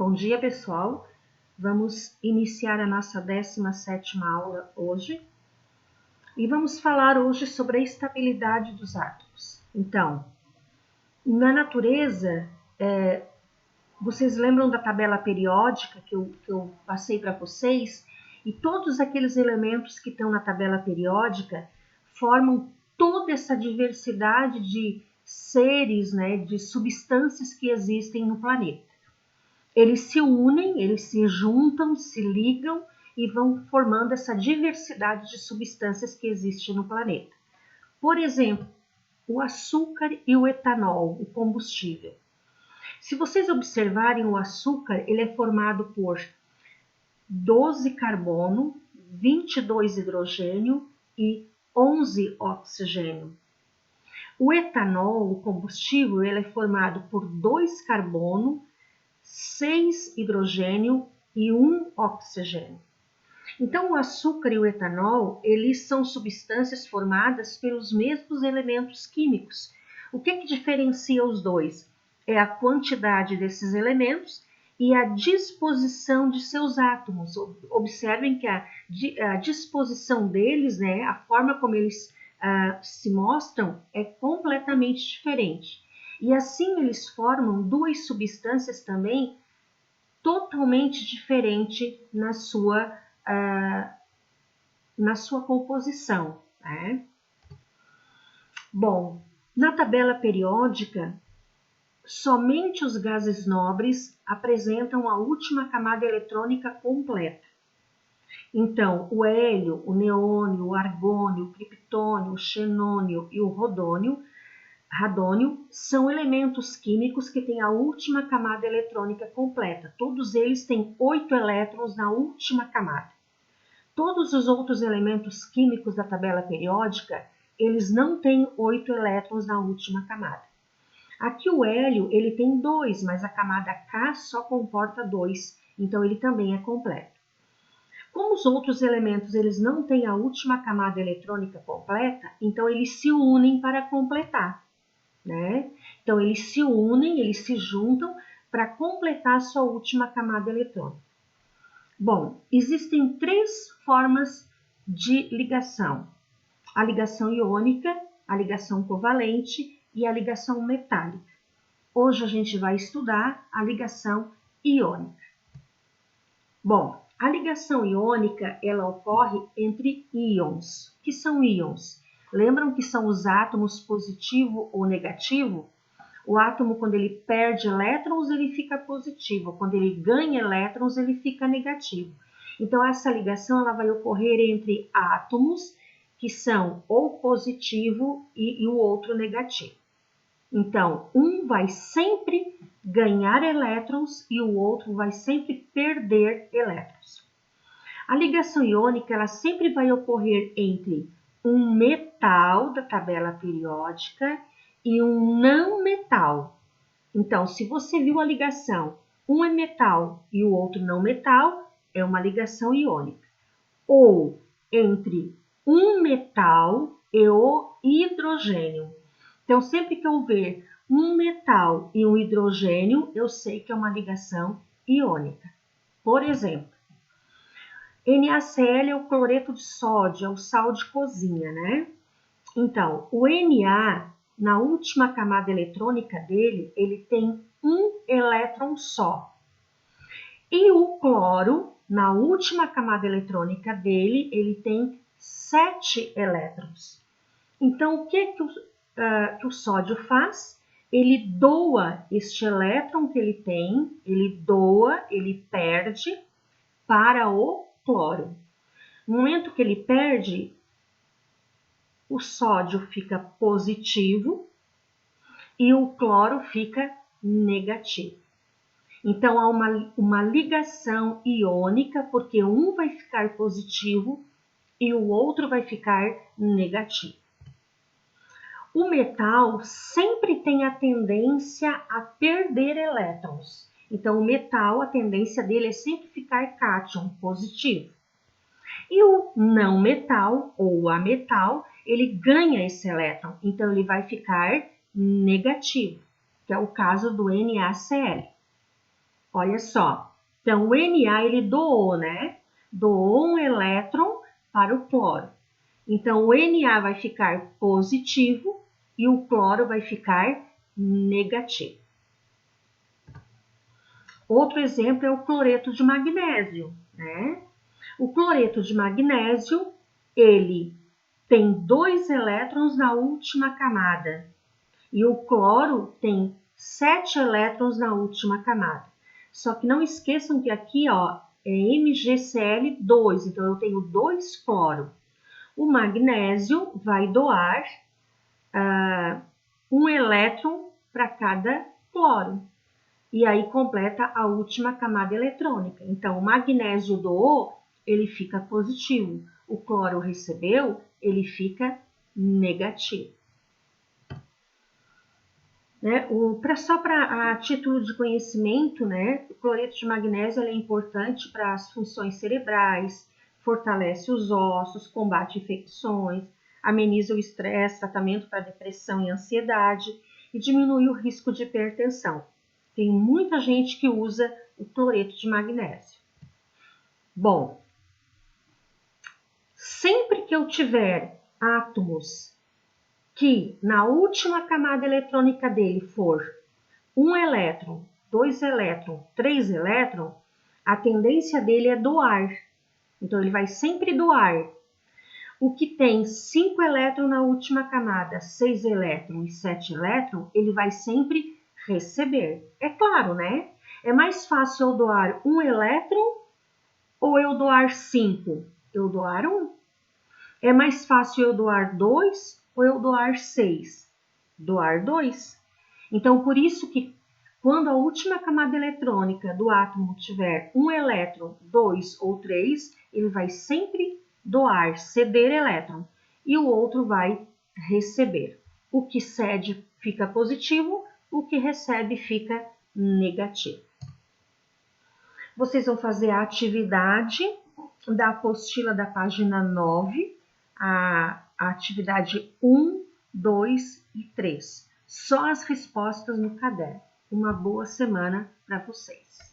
Bom dia, pessoal. Vamos iniciar a nossa 17ª aula hoje e vamos falar hoje sobre a estabilidade dos átomos. Então, na natureza, vocês lembram da tabela periódica que eu passei para vocês? E todos aqueles elementos que estão na tabela periódica formam toda essa diversidade de seres, de substâncias que existem no planeta. Eles se unem, eles se juntam, se ligam e vão formando essa diversidade de substâncias que existe no planeta. Por exemplo, o açúcar e o etanol, o combustível. Se vocês observarem, o açúcar ele é formado por 12 carbono, 22 hidrogênio e 11 oxigênio. O etanol, o combustível, ele é formado por 2 carbono, 6 hidrogênio e 1 oxigênio. Então, o açúcar e o etanol, eles são substâncias formadas pelos mesmos elementos químicos. O que diferencia os dois? É a quantidade desses elementos e a disposição de seus átomos. Observem que a disposição deles, a forma como eles se mostram, é completamente diferente. E assim eles formam duas substâncias também totalmente diferentes na sua composição. Bom, na tabela periódica, somente os gases nobres apresentam a última camada eletrônica completa. Então, o hélio, o neônio, o argônio, o criptônio, o xenônio e o radônio são elementos químicos que têm a última camada eletrônica completa. Todos eles têm 8 elétrons na última camada. Todos os outros elementos químicos da tabela periódica, eles não têm 8 elétrons na última camada. Aqui o hélio, ele tem 2, mas a camada K só comporta 2, então ele também é completo. Como os outros elementos eles não têm a última camada eletrônica completa, então eles se unem para completar. Então, eles se unem, eles se juntam para completar a sua última camada eletrônica. Bom, existem 3 formas de ligação. A ligação iônica, a ligação covalente e a ligação metálica. Hoje a gente vai estudar a ligação iônica. Bom, a ligação iônica, ela ocorre entre íons. O que são íons? Lembram que são os átomos positivo ou negativo? O átomo, quando ele perde elétrons, ele fica positivo. Quando ele ganha elétrons, ele fica negativo. Então, essa ligação ela vai ocorrer entre átomos que são ou positivo e o outro negativo. Então, um vai sempre ganhar elétrons e o outro vai sempre perder elétrons. A ligação iônica ela sempre vai ocorrer entre um metal da tabela periódica e um não metal. Então, se você viu a ligação, um é metal e o outro não metal, é uma ligação iônica. Ou entre um metal e o hidrogênio. Então, sempre que eu ver um metal e um hidrogênio, eu sei que é uma ligação iônica. Por exemplo, NaCl é o cloreto de sódio, é o sal de cozinha, Então, o Na, na última camada eletrônica dele, ele tem um elétron só. E o cloro, na última camada eletrônica dele, ele tem 7 elétrons. Então, o que o sódio faz? Ele doa este elétron que ele tem, ele perde para o cloro. No momento que ele perde, o sódio fica positivo e o cloro fica negativo. Então, há uma ligação iônica, porque um vai ficar positivo e o outro vai ficar negativo. O metal sempre tem a tendência a perder elétrons. Então, o metal, a tendência dele é sempre ficar cátion, positivo. E o não metal, ou ametal, ele ganha esse elétron, então ele vai ficar negativo, que é o caso do NaCl. Olha só. Então, o Na ele doou, né? Doou um elétron para o cloro. Então, o Na vai ficar positivo e o cloro vai ficar negativo. Outro exemplo é o cloreto de magnésio, né? O cloreto de magnésio, ele tem 2 elétrons na última camada e o cloro tem 7 elétrons na última camada. Só que não esqueçam que aqui, ó, é MgCl2, então eu tenho 2 cloro. O magnésio vai doar 1 elétron para cada cloro. E aí completa a última camada eletrônica. Então, o magnésio doou, ele fica positivo. O cloro recebeu, ele fica negativo. Né? Só para título de conhecimento, né? O cloreto de magnésio é importante para as funções cerebrais, fortalece os ossos, combate infecções, ameniza o estresse, tratamento para depressão e ansiedade e diminui o risco de hipertensão. Tem muita gente que usa o cloreto de magnésio. Bom, sempre que eu tiver átomos que na última camada eletrônica dele for 1 elétron, 2 elétrons, 3 elétrons, a tendência dele é doar. Então, ele vai sempre doar. O que tem 5 elétrons na última camada, 6 elétrons e 7 elétrons, ele vai sempre receber. É claro, né? É mais fácil eu doar 1 elétron ou eu doar 5? Eu doar 1. É mais fácil eu doar 2 ou eu doar 6? Doar 2. Então, por isso que quando a última camada eletrônica do átomo tiver 1 elétron, 2 ou 3, ele vai sempre doar, ceder elétron, e o outro vai receber. O que cede fica positivo, o que recebe fica negativo. Vocês vão fazer a atividade da apostila da página 9, a atividade 1, 2 e 3. Só as respostas no caderno. Uma boa semana para vocês.